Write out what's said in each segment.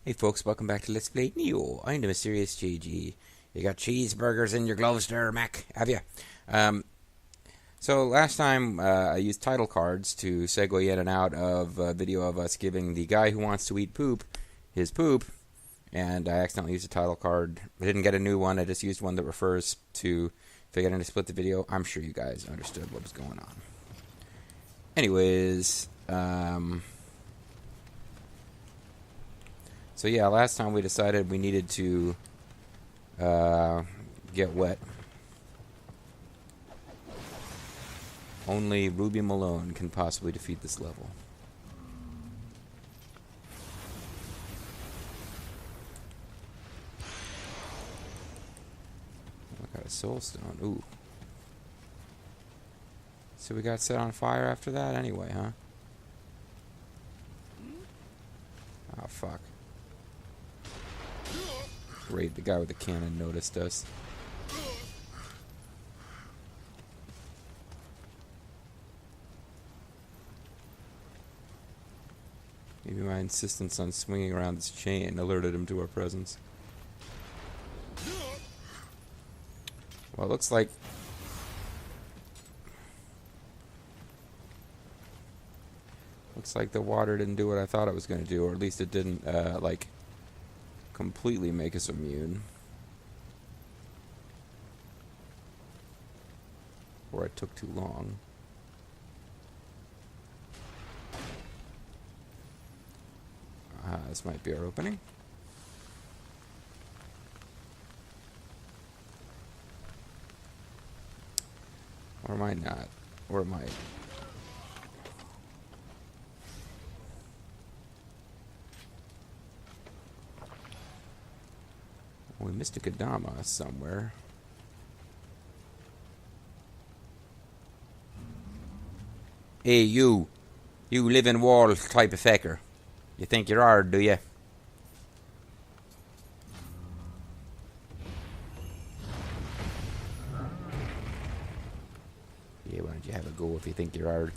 Hey folks, welcome back to Let's Play Nioh. I'm the mysterious JG. You got cheeseburgers in your gloves there, Mac, have you? So last time I used title cards to segue in and out of a video of us giving the guy who wants to eat poop his poop, and I accidentally used a title card. I didn't get a new one, I just used one that refers to, if I get into split the video, I'm sure you guys understood what was going on. Anyways, so yeah, last time we decided we needed to get wet. Only Ruby Malone can possibly defeat this level. I got a soul stone. Ooh. So we got set on fire after that anyway, huh? Oh, fuck. Great, the guy with the cannon noticed us. Maybe my insistence on swinging around this chain alerted him to our presence. Well, it looks like... Looks like the water didn't do what I thought it was going to do, or at least it didn't, like, completely make us immune. Or it took too long. This might be our opening. Or am I not? Or am I... We missed a Kodama somewhere. Hey, you. You living wall type of fecker. You think you're hard, do you? Yeah, why don't you have a go if you think you're hard?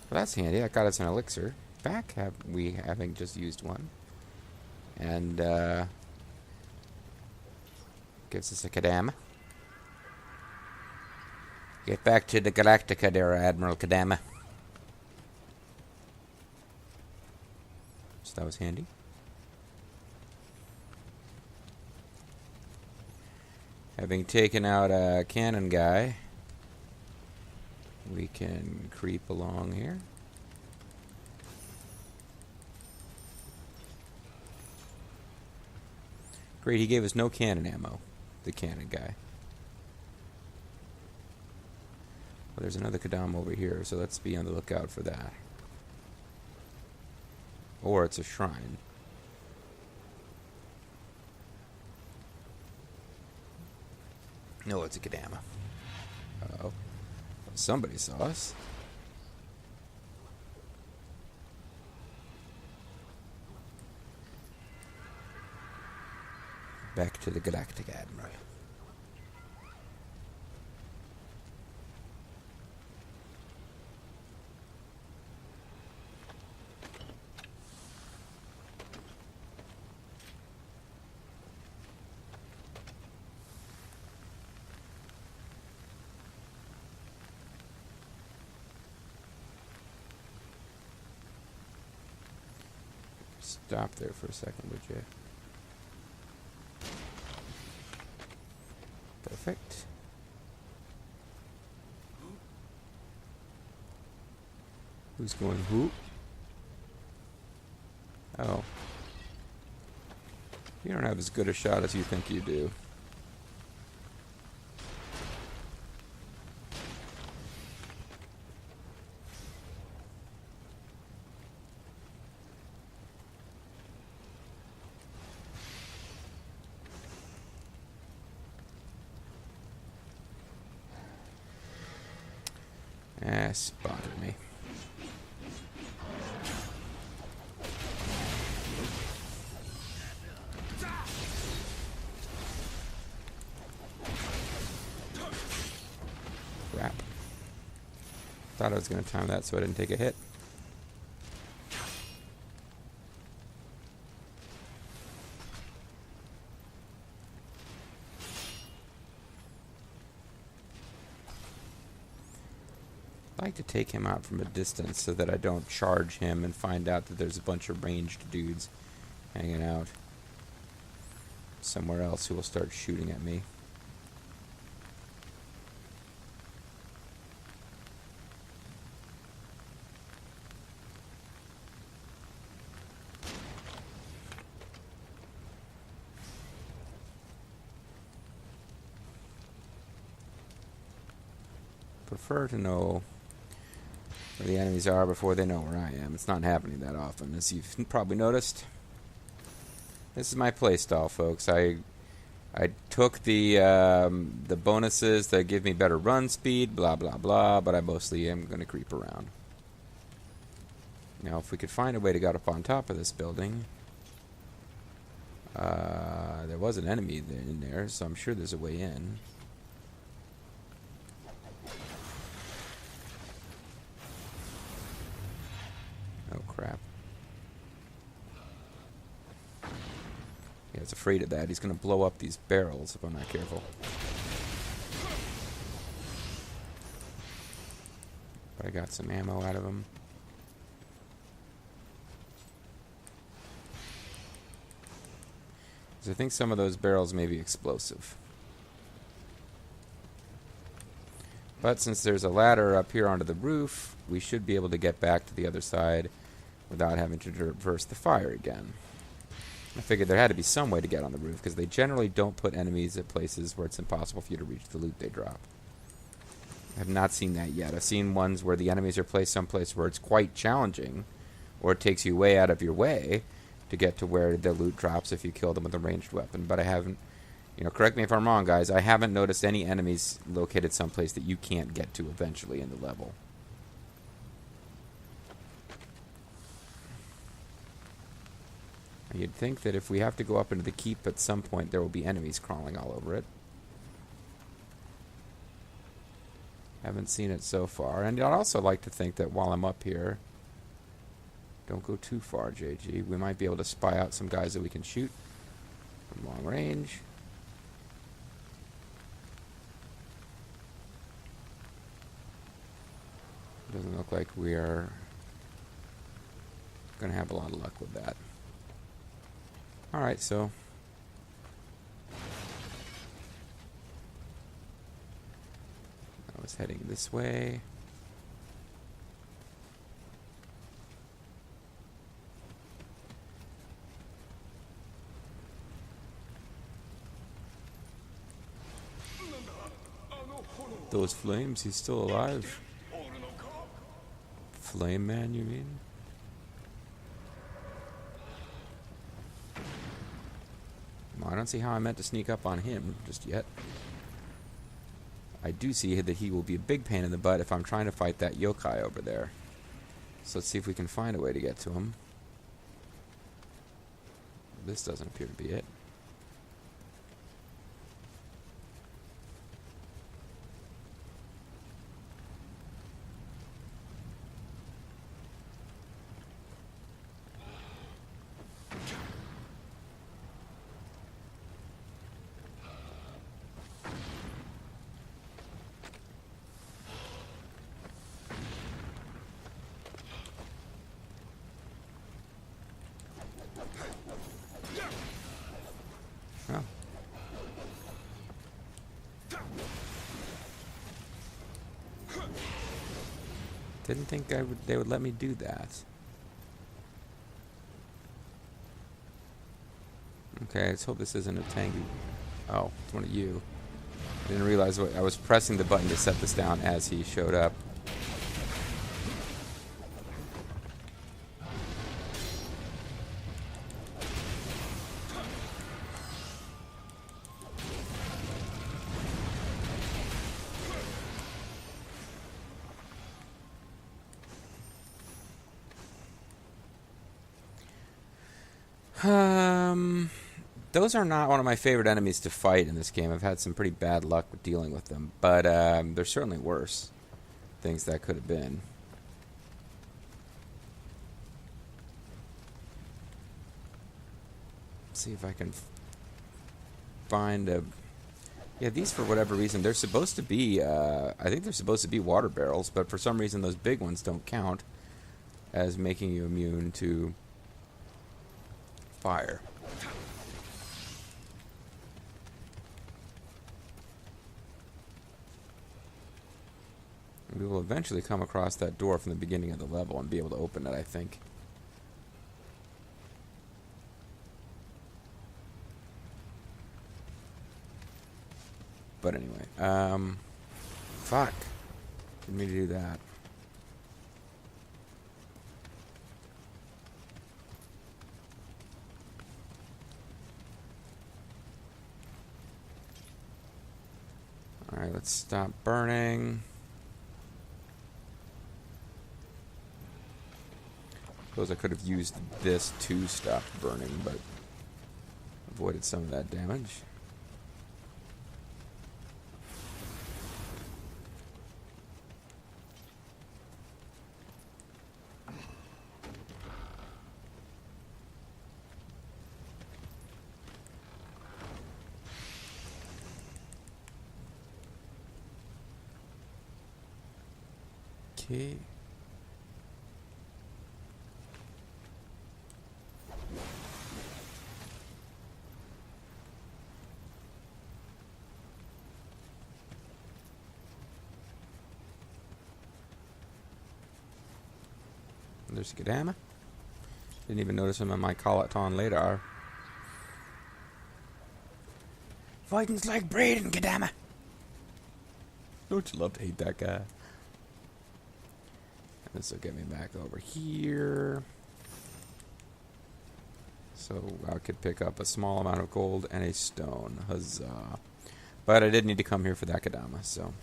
Well, that's handy. That got us an elixir. Back, we having just used one. And, gives us a Kodama. Get back to the Galactica there, Admiral Kodama. So that was handy. Having taken out a cannon guy, we can creep along here. Great, he gave us no cannon ammo, the cannon guy. Well, there's another Kodama over here, so let's be on the lookout for that. Or it's a shrine. No, it's a Kodama. Uh-oh. Somebody saw us. Back to the Galactic Admiral. Stop there for a second, would you? Perfect. Who's going who? Oh. You don't have as good a shot as you think you do. Spotted me. Crap. Thought I was going to time that so I didn't take a hit. I like to take him out from a distance so that I don't charge him and find out that there's a bunch of ranged dudes hanging out somewhere else who will start shooting at me. Prefer to know where the enemies are before they know where I am. It's not happening that often, as you've probably noticed. This is my playstyle, folks. I took the bonuses that give me better run speed, blah blah blah, but I mostly am going to creep around. Now, if we could find a way to get up on top of this building, there was an enemy in there, so I'm sure there's a way in. Oh, crap. Yeah, he's afraid of that. He's going to blow up these barrels if I'm not careful. But I got some ammo out of him. Because I think some of those barrels may be explosive. But since there's a ladder up here onto the roof, we should be able to get back to the other side without having to traverse the fire again. I figured there had to be some way to get on the roof, because they generally don't put enemies at places where it's impossible for you to reach the loot they drop. I have not seen that yet. I've seen ones where the enemies are placed someplace where it's quite challenging, or it takes you way out of your way to get to where the loot drops if you kill them with a ranged weapon. But I haven't, correct me if I'm wrong, guys, I haven't noticed any enemies located someplace that you can't get to eventually in the level. You'd think that if we have to go up into the keep at some point, there will be enemies crawling all over it. Haven't seen it so far. And I'd also like to think that while I'm up here, don't go too far, JG, we might be able to spy out some guys that we can shoot from long range. Doesn't look like we are going to have a lot of luck with that. Alright, so I was heading this way. Those flames, he's still alive. Flame man, you mean? I don't see how I meant to sneak up on him just yet. I do see that he will be a big pain in the butt if I'm trying to fight that yokai over there. So let's see if we can find a way to get to him. This doesn't appear to be it. Oh. Didn't think they would let me do that. Okay, let's hope this isn't a tangy. Oh, it's one of you. I didn't realize I was pressing the button to set this down as he showed up. Those are not one of my favorite enemies to fight in this game. I've had some pretty bad luck with dealing with them, but there's certainly worse things that could have been. See if I can find a Yeah, these, for whatever reason, they're supposed to be, I think they're supposed to be water barrels, but for some reason those big ones don't count as making you immune to fire. We will eventually come across that door from the beginning of the level and be able to open it, I think. But anyway, fuck. Didn't mean to do that. Alright, let's stop burning. Suppose I could have used this to stop burning, but avoided some of that damage. Okay. There's Gadama. Didn't even notice him on my Colaton radar. Fighting's like breeding, Gadama. Don't you love to hate that guy? This will get me back over here. So I could pick up a small amount of gold and a stone. Huzzah. But I did need to come here for that Kadama, so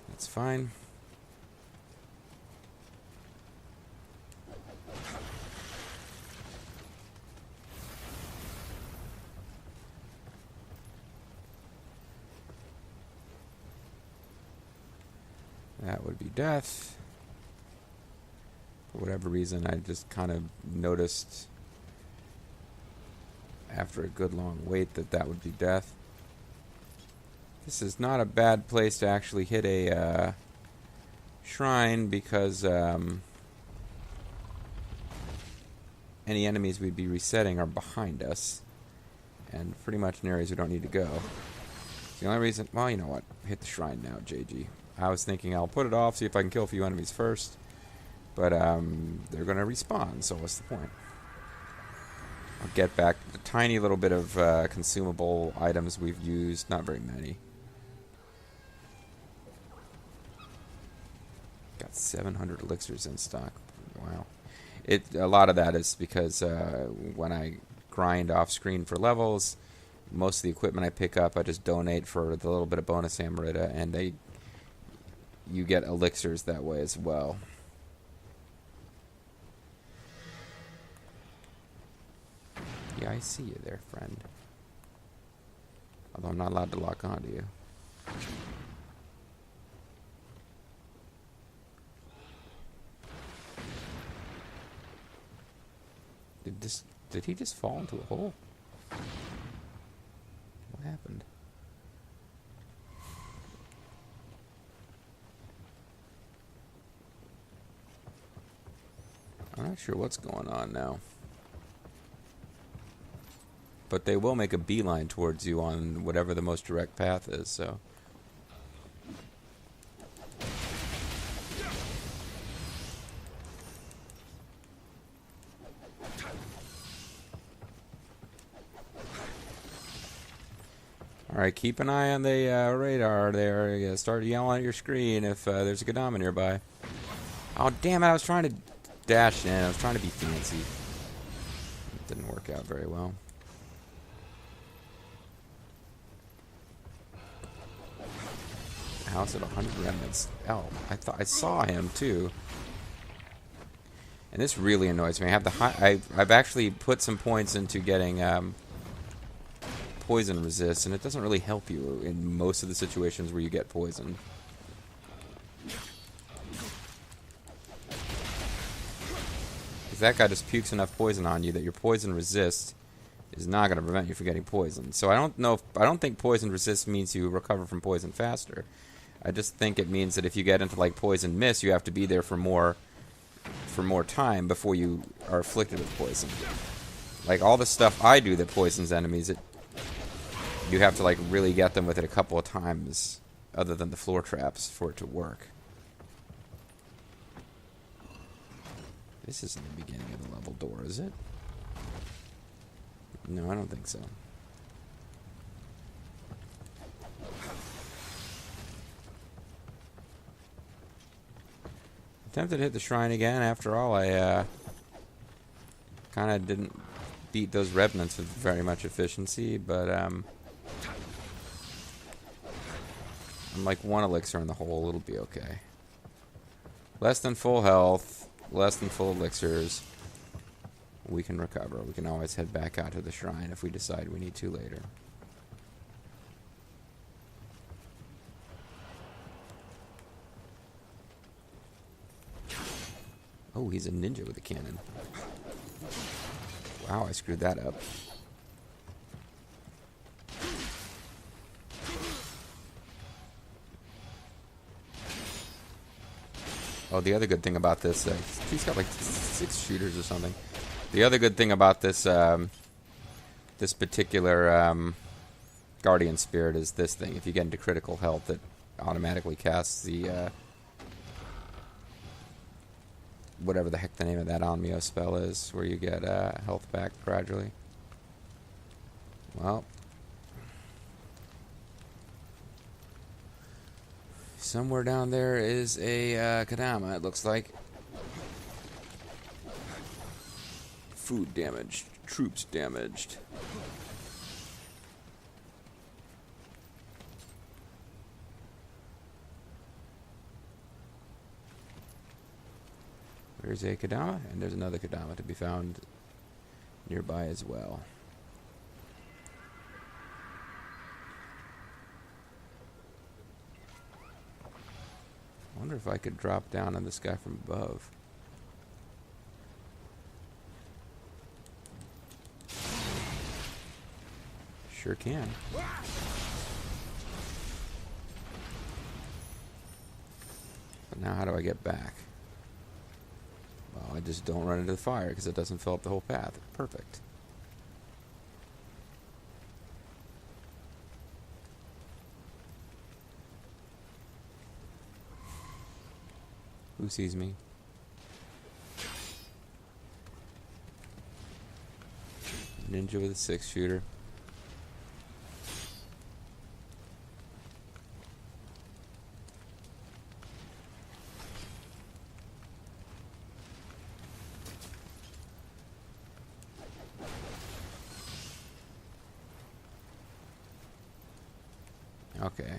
that's fine. That would be death. For whatever reason, I just kind of noticed after a good long wait that that would be death. This is not a bad place to actually hit a shrine because any enemies we'd be resetting are behind us and pretty much in areas we don't need to go. The only reason, well, you know what, hit the shrine now, JG. I was thinking I'll put it off, see if I can kill a few enemies first, but they're going to respawn, so what's the point? I'll get back the tiny little bit of consumable items we've used, not very many. Got 700 elixirs in stock. Wow. A lot of that is because when I grind off screen for levels, most of the equipment I pick up I just donate for the little bit of bonus Amarita, and you get elixirs that way as well. Yeah, I see you there, friend. Although I'm not allowed to lock onto you. Did he just fall into a hole? What happened? I'm not sure what's going on now. But they will make a beeline towards you on whatever the most direct path is, so. Alright, keep an eye on the radar there. Start yelling at your screen if there's a Godama nearby. Oh, damn it, I was trying to dash in. I was trying to be fancy. It didn't work out very well. House at 100 remnants. Oh, I saw him too. And this really annoys me. I have I've actually put some points into getting poison resist, and it doesn't really help you in most of the situations where you get poisoned. Because that guy just pukes enough poison on you that your poison resist is not going to prevent you from getting poisoned. So I don't think poison resist means you recover from poison faster. I just think it means that if you get into like poison mist, you have to be there for more time before you are afflicted with poison. Like all the stuff I do that poisons enemies, you have to like really get them with it a couple of times, other than the floor traps, for it to work. This isn't the beginning of the level door, is it? No, I don't think so. Attempted to hit the shrine again. After all, I kind of didn't beat those revenants with very much efficiency, but I'm like one elixir in the hole. It'll be okay. Less than full health, less than full elixirs. We can recover. We can always head back out to the shrine if we decide we need to later. Oh, he's a ninja with a cannon. Wow, I screwed that up. Oh, the other good thing about this, he's got like 6 shooters or something. The other good thing about this, this particular Guardian Spirit is this thing. If you get into critical health, it automatically casts the whatever the heck the name of that Nioh spell is, where you get health back gradually. Well, somewhere down there is a Kadama, it looks like. Food damaged. Troops damaged. There's a Kadama, and there's another Kadama to be found nearby as well. I wonder if I could drop down on this guy from above. Sure can. But now how do I get back? Well, I just don't run into the fire because it doesn't fill up the whole path. Perfect. Who sees me? Ninja with a 6-shooter. Okay.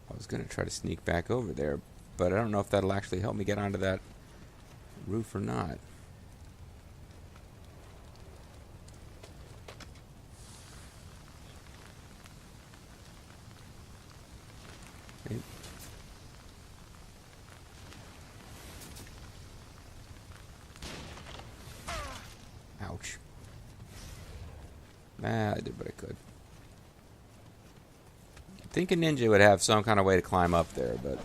I was going to try to sneak back over there, but I don't know if that'll actually help me get onto that roof or not. Okay. Ouch. Nah, I did what I could. I think a ninja would have some kind of way to climb up there, but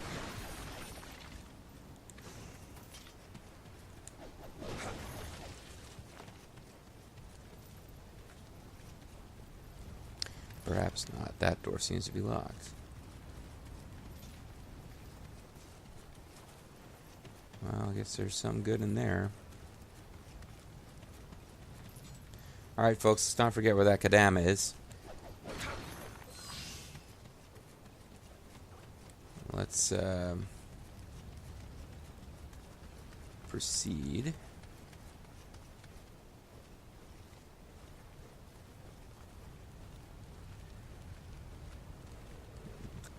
perhaps not. That door seems to be locked. Well, I guess there's some good in there. Alright, folks, let's not forget where that Kadama is. Let's proceed.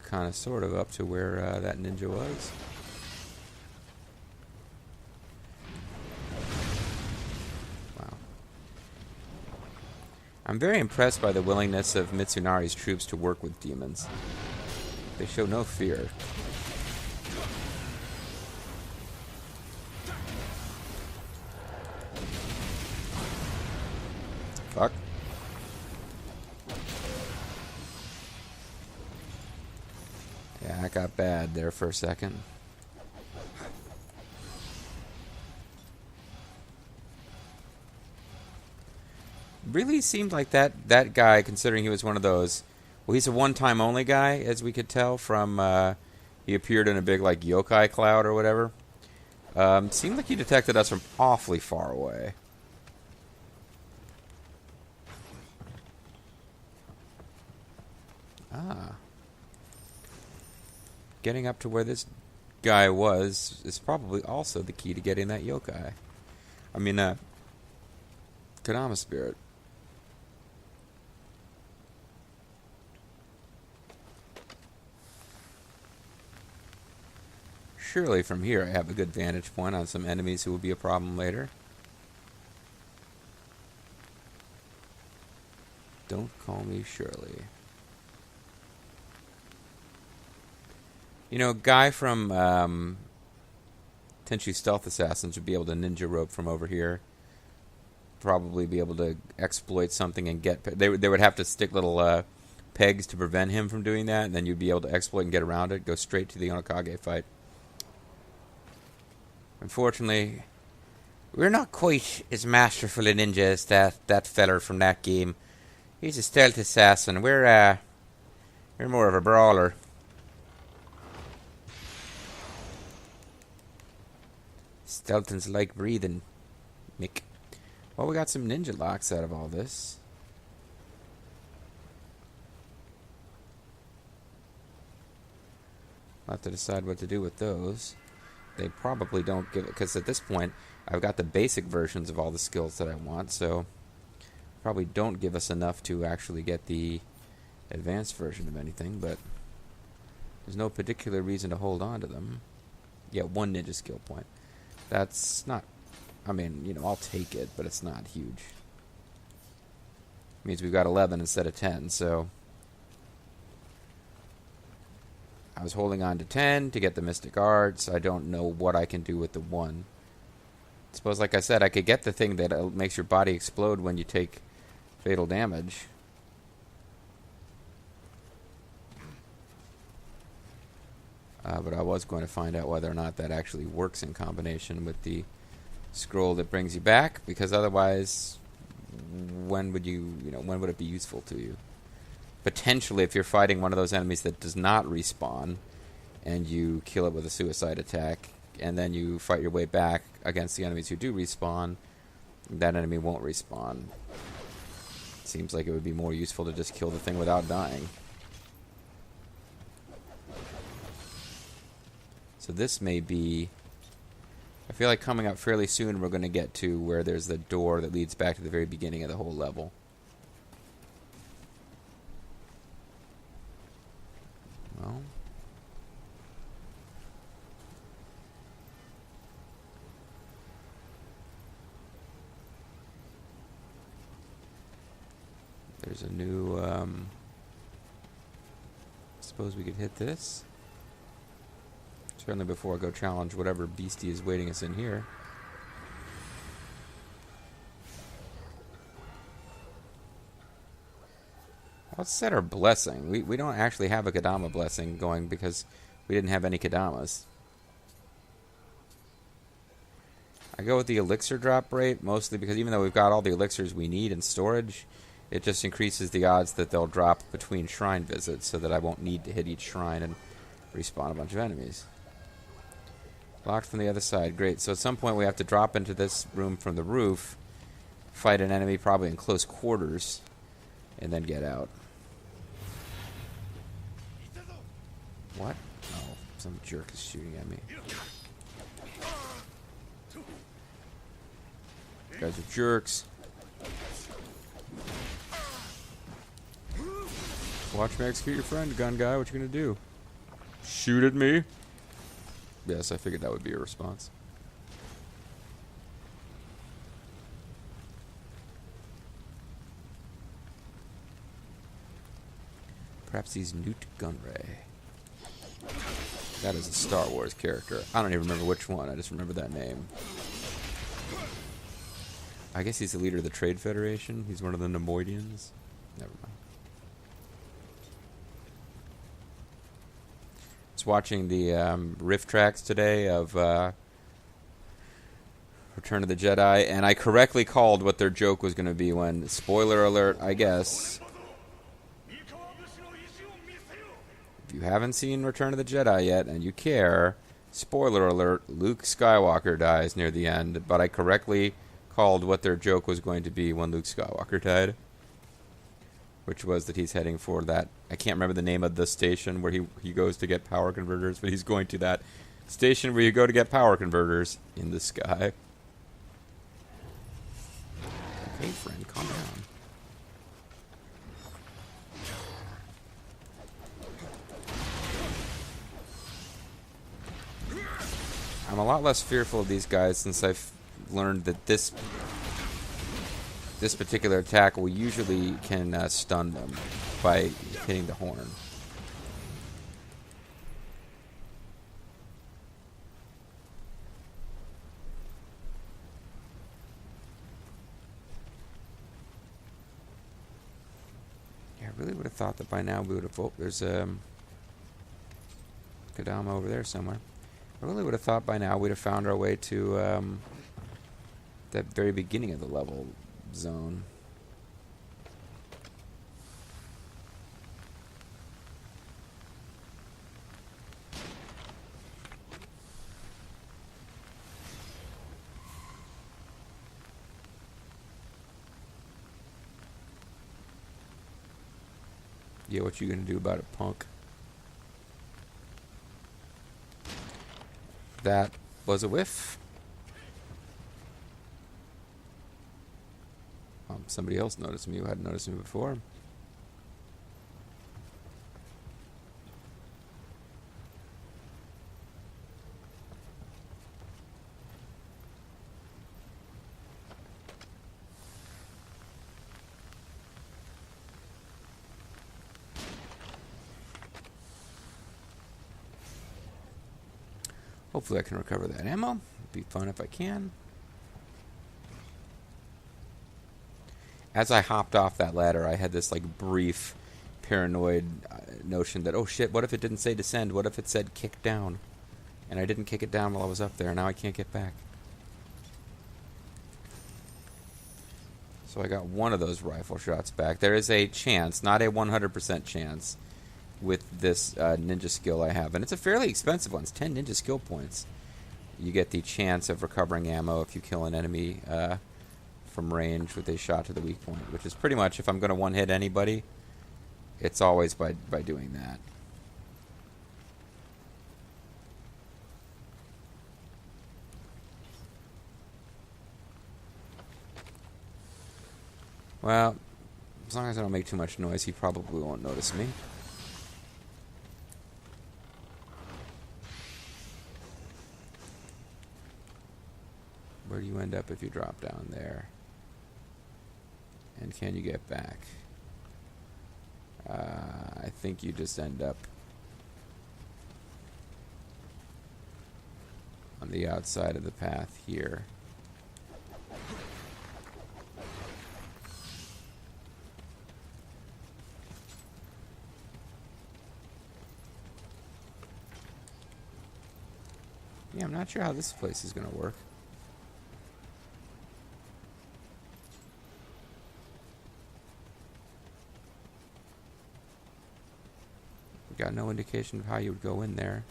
Kind of sort of up to where that ninja was. Wow. I'm very impressed by the willingness of Mitsunari's troops to work with demons. They show no fear. Fuck. Yeah, that got bad there for a second. Really seemed like that guy, considering he was one of those... Well, he's a one-time only guy, as we could tell from... he appeared in a big, like, yokai cloud or whatever. Seemed like he detected us from awfully far away. Ah. Getting up to where this guy was is probably also the key to getting that yokai. I mean, Kodama spirit. Surely from here I have a good vantage point on some enemies who will be a problem later. Don't call me Shirley. You know, a guy from Tenchu Stealth Assassins would be able to ninja rope from over here. Probably be able to exploit something and get... They would have to stick little pegs to prevent him from doing that, and then you'd be able to exploit and get around it, go straight to the Onokage fight. Unfortunately, we're not quite as masterful a ninja as that feller from that game. He's a stealth assassin. We're more of a brawler. Stealthan's like breathing, Mick. Well, we got some ninja locks out of all this. I'll have to decide what to do with those. They probably don't give it, because at this point, I've got the basic versions of all the skills that I want, so probably don't give us enough to actually get the advanced version of anything, but there's no particular reason to hold on to them. Yeah, 1 ninja skill point. That's not... I mean, you know, I'll take it, but it's not huge. It means we've got 11 instead of 10, so... I was holding on to 10 to get the Mystic Arts. I don't know what I can do with the 1. Suppose, like I said, I could get the thing that makes your body explode when you take fatal damage. But I was going to find out whether or not that actually works in combination with the scroll that brings you back, because otherwise, when would it be useful to you? Potentially, if you're fighting one of those enemies that does not respawn, and you kill it with a suicide attack, and then you fight your way back against the enemies who do respawn, that enemy won't respawn. Seems like it would be more useful to just kill the thing without dying. So this may be... I feel like coming up fairly soon we're going to get to where there's the door that leads back to the very beginning of the whole level. Well... There's a new, suppose we could hit this. Certainly before I go challenge whatever beastie is waiting us in here. Let's set our blessing. We don't actually have a Kodama blessing going because we didn't have any Kodamas. I go with the elixir drop rate mostly because even though we've got all the elixirs we need in storage, it just increases the odds that they'll drop between shrine visits so that I won't need to hit each shrine and respawn a bunch of enemies. Locked from the other side. Great. So at some point we have to drop into this room from the roof, fight an enemy probably in close quarters, and then get out. What? Oh, some jerk is shooting at me. Guys are jerks. Watch me execute your friend, gun guy. What you gonna do? Shoot at me? Yes, I figured that would be a response. Perhaps he's Newt Gunray. That is a Star Wars character. I don't even remember which one. I just remember that name. I guess he's the leader of the Trade Federation. He's one of the Nemoidians. Never mind. I was watching the riff tracks today of Return of the Jedi, and I correctly called what their joke was going to be when, spoiler alert, I guess, if you haven't seen Return of the Jedi yet and you care, spoiler alert, Luke Skywalker dies near the end, but I correctly called what their joke was going to be when Luke Skywalker died, which was that he's heading for that, I can't remember the name of the station where he goes to get power converters, but he's going to that station where you go to get power converters in the sky. Okay, friend, calm down. I'm a lot less fearful of these guys since I've learned that this particular attack will usually can stun them by hitting the horn. Yeah, I really would have thought that by now we would have... Oh, there's Kadama over there somewhere. I really would have thought by now we'd have found our way to that very beginning of the level zone. Yeah, what you gonna do about it, punk? That was a whiff. Somebody else noticed me who hadn't noticed me before. Hopefully I can recover that ammo. It'd be fun if I can. As I hopped off that ladder, I had this like brief paranoid notion that, oh shit, what if it didn't say descend? What if it said kick down? And I didn't kick it down while I was up there. Now I can't get back. So I got one of those rifle shots back. There is a chance, not a 100% chance, with this ninja skill I have. And it's a fairly expensive one. It's 10 ninja skill points. You get the chance of recovering ammo if you kill an enemy from range with a shot to the weak point, which is pretty much, if I'm going to one-hit anybody, it's always by doing that. Well, as long as I don't make too much noise, he probably won't notice me. Where do you end up if you drop down there? And can you get back? I think you just end up on the outside of the path here. Yeah, I'm not sure how this place is going to work. Got no indication of how you would go in there.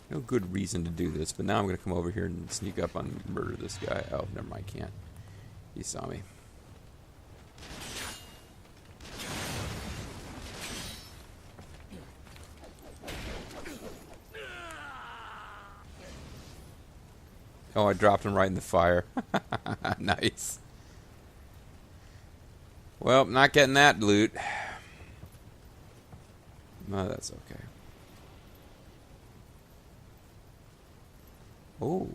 No good reason to do this, but now I'm going to come over here and sneak up on murder this guy. Oh, never mind, can't. He saw me. Oh, I dropped him right in the fire. Nice. Well, not getting that loot. No, that's okay. Oh.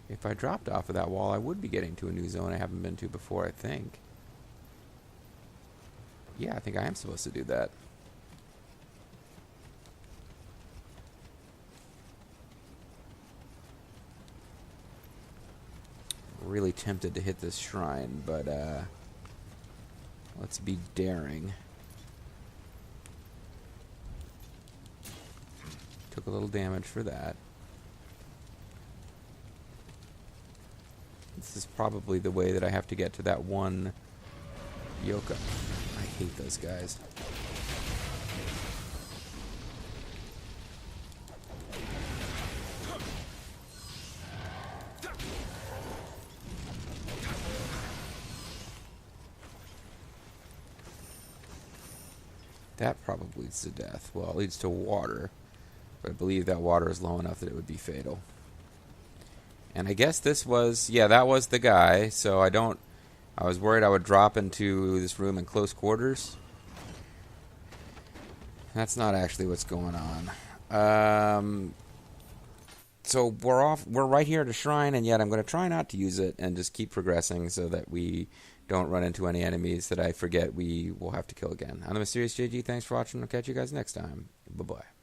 If I dropped off of that wall, I would be getting to a new zone I haven't been to before, I think. Yeah, I think I am supposed to do that. Really tempted to hit this shrine, but let's be daring. Took a little damage for that. This is probably the way that I have to get to that one yokai. I hate those guys. That probably leads to death. Well, it leads to water. But I believe that water is low enough that it would be fatal. And I guess this was... Yeah, that was the guy. So I was worried I would drop into this room in close quarters. That's not actually what's going on. So we're right here at a shrine, and yet I'm going to try not to use it and just keep progressing so that we don't run into any enemies that I forget we will have to kill again. I'm the Mysterious JG. Thanks for watching. I'll catch you guys next time. Bye-bye.